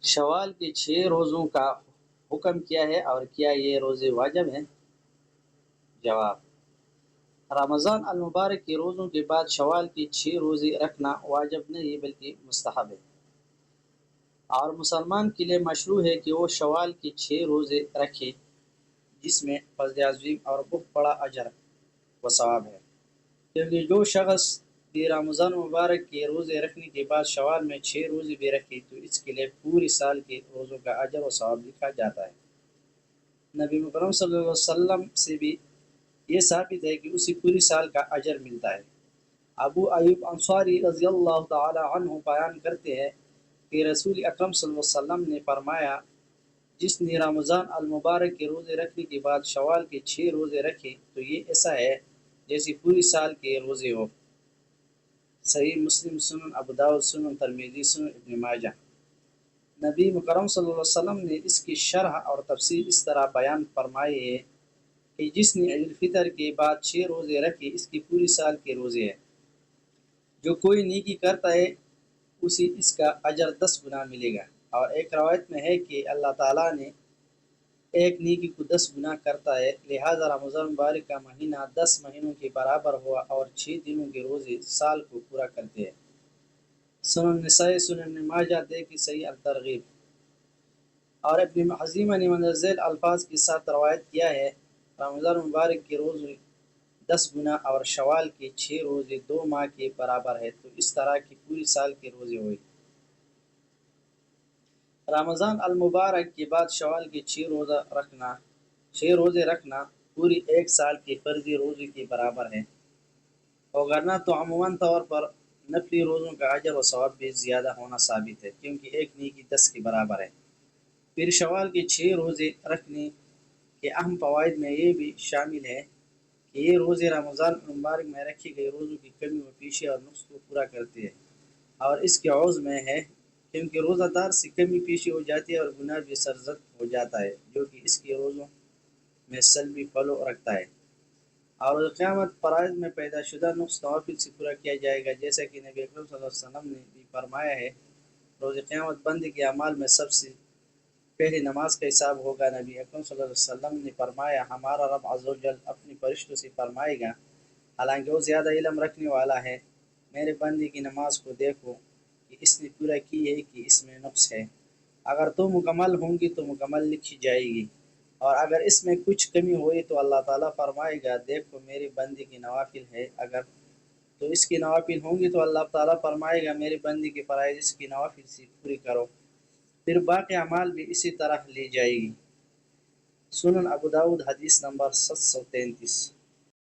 شوال کے 6 روزوں کا حکم کیا ہے اور کیا یہ روزے واجب ہیں؟ جواب: رمضان المبارک کے روزوں کے بعد شوال کے 6 روزے رکھنا واجب نہیں بلکہ مستحب ہے، اور مسلمان کے لیے مشروع ہے کہ وہ شوال کے 6 روزے رکھے، جس میں فضل عظیم اور بہت بڑا اجر و ثواب ہے، کیونکہ جو شخص بھی رمضان مبارک کے روزے رکھنے کے بعد شوال میں 6 روزے بھی رکھے تو اس کے لیے پوری سال کے روزوں کا اجر و ثواب لکھا جاتا ہے۔ نبی مکرم صلی اللہ علیہ وسلم سے بھی یہ ثابت ہے کہ اسے پوری سال کا اجر ملتا ہے۔ ابو ایوب انصاری رضی اللہ تعالی عنہ بیان کرتے ہیں کہ رسول اکرم صلی اللہ علیہ وسلم نے فرمایا، جس نے رمضان المبارک کے روزے رکھنے کے بعد شوال کے 6 روزے رکھے تو یہ ایسا ہے جیسے پوری سال کے روزے ہو۔ صحیح مسلم، سنن ابو داؤد، سنن ترمذی، سنن ابن ماجہ۔ نبی مکرم صلی اللہ علیہ وسلم نے اس کی شرح اور تفسیر اس طرح بیان فرمائی ہے کہ جس نے عید الفطر کے بعد 6 روزے رکھے اس کی پوری سال کے روزے ہیں۔ جو کوئی نیکی کرتا ہے اسے اس کا اجر 10 گنا ملے گا، اور ایک روایت میں ہے کہ اللہ تعالیٰ نے ایک نیکی کو 10 گنا کرتا ہے، لہذا رمضان مبارک کا مہینہ 10 مہینوں کے برابر ہوا اور 6 دنوں کے روزے سال کو پورا کرتے ہیں۔ سنن نسائی، سنن ابن ماجہ، دیکھی صحیح الترغیب۔ اور ابن حزیمہ نے مندرجہ ذیل الفاظ کے ساتھ روایت کیا ہے، رمضان مبارک کے روزے 10 گنا اور شوال کے 6 روزے 2 ماہ کے برابر ہے، تو اس طرح کی پوری سال کے روزے ہوئے۔ رمضان المبارک کے بعد شوال کے 6 روزے رکھنا پوری ایک سال کے فرضی روزے کے برابر ہے، وگرنہ تو عموماً طور پر نفلی روزوں کا اجر و ثواب بھی زیادہ ہونا ثابت ہے، کیونکہ ایک نیکی 10 کے برابر ہے۔ پھر شوال کے 6 روزے رکھنے کے اہم فوائد میں یہ بھی شامل ہے کہ یہ روزے رمضان المبارک میں رکھے گئے روزوں کی کمی و بیشی اور نقص کو پورا کرتے ہیں، اور اس کے عوض میں ہے کیونکہ روزہ دار سے کمی پیشی ہو جاتی ہے اور گناہ بھی سرزد ہو جاتا ہے، جو کہ اس کے روزوں میں سلبی فلو رکھتا ہے، اور روز قیامت فرائض میں پیدا شدہ نقص نوافل سے پورا کیا جائے گا، جیسا کہ نبی اکرم صلی اللہ علیہ وسلم نے بھی فرمایا ہے، روز قیامت بندے کے اعمال میں سب سے پہلے نماز کا حساب ہوگا۔ نبی اکرم صلی اللہ علیہ وسلم نے فرمایا، ہمارا رب عز و جل اپنے فرشتوں سے فرمائے گا، حالانکہ وہ زیادہ علم رکھنے والا ہے، میرے بندے کی نماز کو دیکھو کہ اس نے پورا کی ہے کہ اس میں نقص ہے، اگر تو مکمل ہوں گی تو مکمل لکھی جائے گی، اور اگر اس میں کچھ کمی ہوئی تو اللہ تعالیٰ فرمائے گا، دیکھو میرے بندے کی نوافل ہے، اگر تو اس کی نوافل ہوں گی تو اللہ تعالیٰ فرمائے گا، میرے بندے کی فرائض اس کی نوافل سے پوری کرو، پھر باقی اعمال بھی اسی طرح لی جائے گی۔ سنن ابو داؤد، حدیث نمبر 733۔